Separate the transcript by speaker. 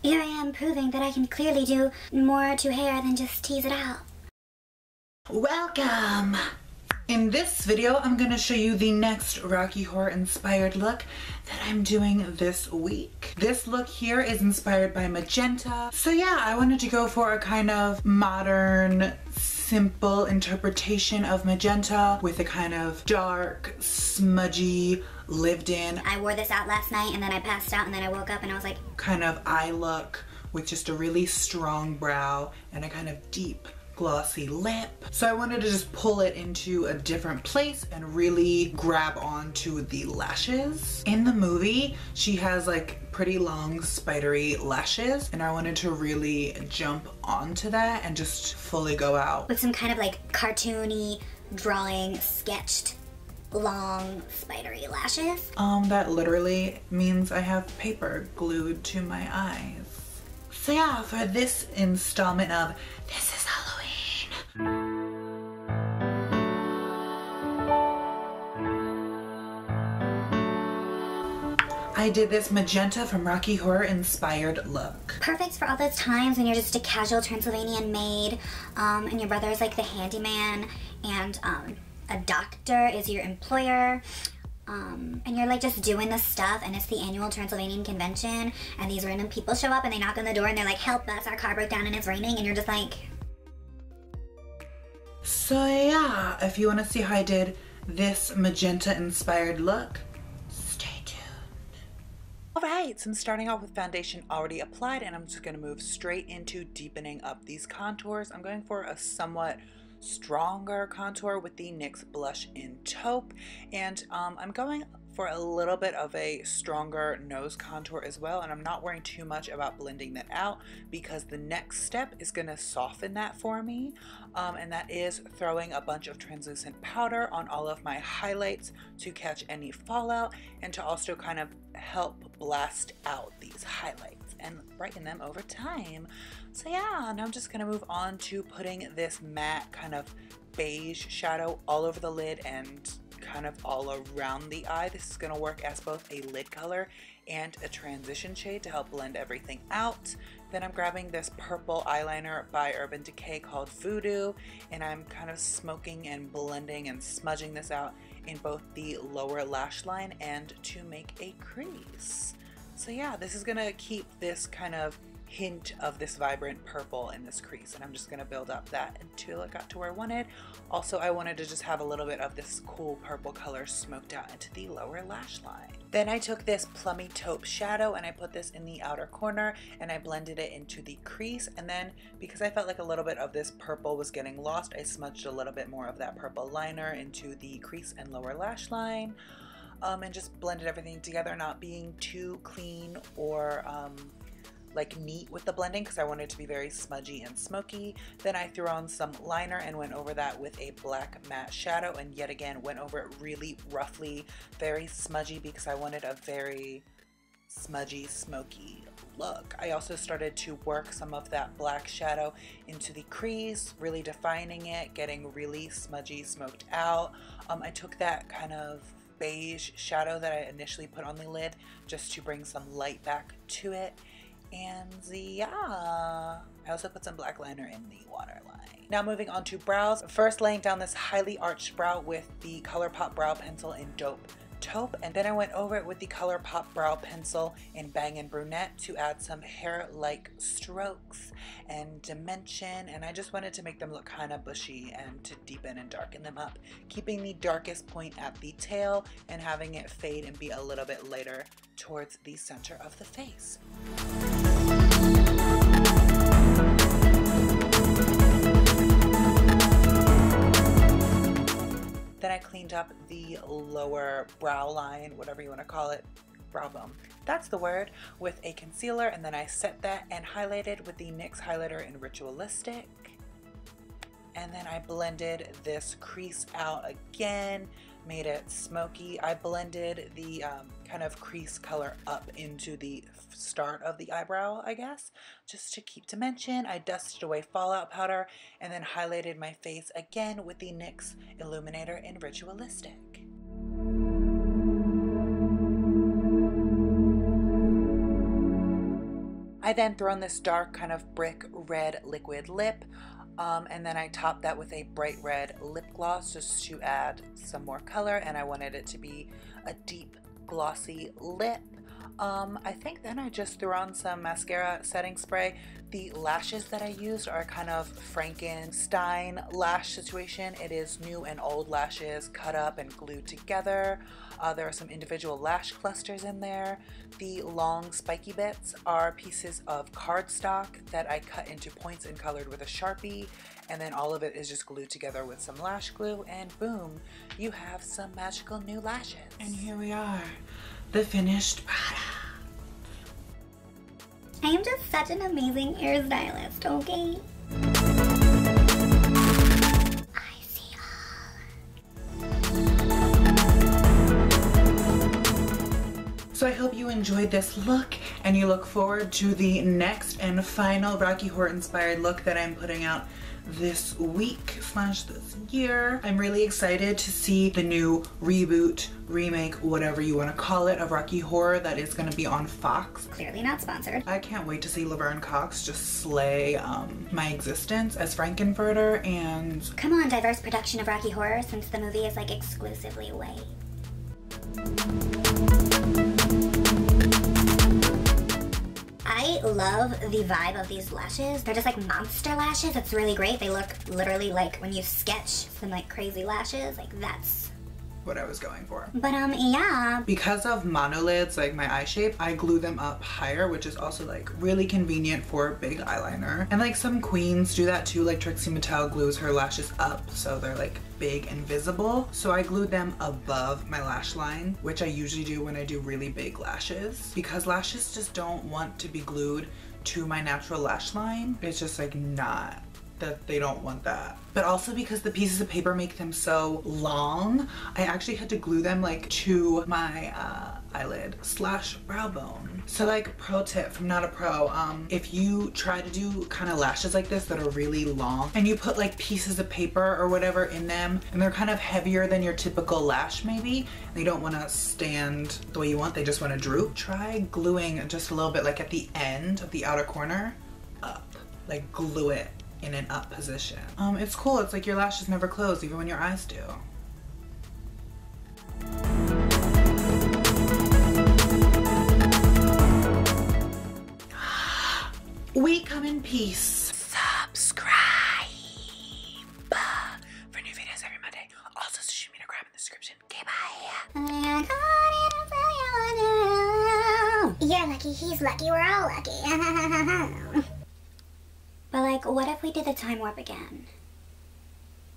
Speaker 1: Here I am proving that I can clearly do more to hair than just tease it out.
Speaker 2: Welcome! In this video, I'm gonna show you the next Rocky Horror inspired look that I'm doing this week. This look here is inspired by magenta. So yeah, I wanted to go for a kind of modern, simple interpretation of magenta with a kind of dark, smudgy, lived in.
Speaker 1: I wore this out last night and then I passed out and then I woke up and I was like,
Speaker 2: kind of eye look with just a really strong brow and a kind of deep glossy lip. So I wanted to just pull it into a different place and really grab onto the lashes. In the movie, she has like pretty long spidery lashes and I wanted to really jump onto that and just fully go out.
Speaker 1: With some kind of like cartoony drawing sketched long spidery lashes.
Speaker 2: That literally means I have paper glued to my eyes. So yeah, for this installment of This Is Halloween, I did this magenta from Rocky Horror inspired look.
Speaker 1: Perfect for all those times when you're just a casual Transylvanian maid and your brother is like the handyman and a doctor is your employer. And you're like just doing this stuff and it's the annual Transylvanian convention and these random people show up and they knock on the door and they're like, help us, our car broke down and it's raining, and you're just like...
Speaker 2: So yeah, if you want to see how I did this magenta inspired look, stay tuned. Alright, so I'm starting off with foundation already applied and I'm just going to move straight into deepening up these contours. I'm going for a somewhat stronger contour with the NYX blush in taupe, and I'm going for a little bit of a stronger nose contour as well, and I'm not worrying too much about blending that out because the next step is going to soften that for me, and that is throwing a bunch of translucent powder on all of my highlights to catch any fallout and to also kind of help blast out these highlights and brighten them over time. So yeah, now I'm just gonna move on to putting this matte kind of beige shadow all over the lid and kind of all around the eye. This is gonna work as both a lid color and a transition shade to help blend everything out. Then I'm grabbing this purple eyeliner by Urban Decay called Voodoo, and I'm kind of smoking and blending and smudging this out in both the lower lash line and to make a crease. So yeah, this is gonna keep this kind of hint of this vibrant purple in this crease, and I'm just going to build up that until it got to where I wanted. Also, I wanted to just have a little bit of this cool purple color smoked out into the lower lash line. Then I took this plummy taupe shadow and I put this in the outer corner and I blended it into the crease, and then because I felt like a little bit of this purple was getting lost, I smudged a little bit more of that purple liner into the crease and lower lash line, and just blended everything together, not being too clean or like neat with the blending because I wanted it to be very smudgy and smoky. Then I threw on some liner and went over that with a black matte shadow, and yet again went over it really roughly, very smudgy because I wanted a very smudgy, smoky look. I also started to work some of that black shadow into the crease, really defining it, getting really smudgy, smoked out. I took that kind of beige shadow that I initially put on the lid just to bring some light back to it. And yeah, I also put some black liner in the waterline. Now moving on to brows. First laying down this highly arched brow with the ColourPop brow pencil in Dope Taupe, and then I went over it with the ColourPop brow pencil in Bangin' Brunette to add some hair-like strokes and dimension, and I just wanted to make them look kind of bushy and to deepen and darken them up, keeping the darkest point at the tail and having it fade and be a little bit lighter towards the center of the face. Then I cleaned up the lower brow line, whatever you want to call it, brow bone. That's the word, with a concealer, and then I set that and highlighted with the NYX highlighter in Ritualistic. And then I blended this crease out again, made it smoky. I blended the kind of crease color up into the start of the eyebrow, I guess, just to keep dimension. I dusted away fallout powder and then highlighted my face again with the NYX Illuminator in Ritualistic. I then throw on this dark kind of brick red liquid lip, and then I top that with a bright red lip gloss just to add some more color, and I wanted it to be a deep glossy lip. I think then I just threw on some mascara setting spray. The lashes that I used are kind of Frankenstein lash situation. It is new and old lashes cut up and glued together. There are some individual lash clusters in there. The long spiky bits are pieces of cardstock that I cut into points and colored with a Sharpie, and then all of it is just glued together with some lash glue, and boom, you have some magical new lashes.
Speaker 3: And here we are, the finished product.
Speaker 1: I am just such an amazing hairstylist, okay? I see all.
Speaker 3: So I hope you enjoyed this look and you look forward to the next and final Rocky Horror inspired look that I'm putting out this week / this year. I'm really excited to see the new reboot, remake, whatever you want to call it, of Rocky Horror that is going to be on Fox.
Speaker 1: Clearly not sponsored.
Speaker 3: I can't wait to see Laverne Cox just slay my existence as Frankenfurter. And
Speaker 1: come on, diverse production of Rocky Horror, since the movie is like exclusively white. I love the vibe of these lashes. They're just like monster lashes. It's really great. They look literally like when you sketch some like crazy lashes. Like that's
Speaker 3: what I was going for.
Speaker 1: But yeah.
Speaker 3: Because of monolids, like my eye shape, I glue them up higher, which is also like really convenient for big eyeliner. And like some queens do that too, like Trixie Mattel glues her lashes up so they're like big and visible. So I glued them above my lash line, which I usually do when I do really big lashes, because lashes just don't want to be glued to my natural lash line. It's just like not that they don't want that. But also because the pieces of paper make them so long, I actually had to glue them like to my eyelid / brow bone. So like pro tip from Not a Pro, if you try to do kind of lashes like this that are really long and you put like pieces of paper or whatever in them and they're kind of heavier than your typical lash maybe, and they don't want to stand the way you want, they just want to droop, try gluing just a little bit like at the end of the outer corner up, like glue it in an up position. It's cool. It's like your lashes never close even when your eyes do. We come in peace. Subscribe for new videos every Monday. Also, shoot me a grab in the description. Okay, bye.
Speaker 1: You're lucky, he's lucky, we're all lucky. But like, what if we did the time warp again?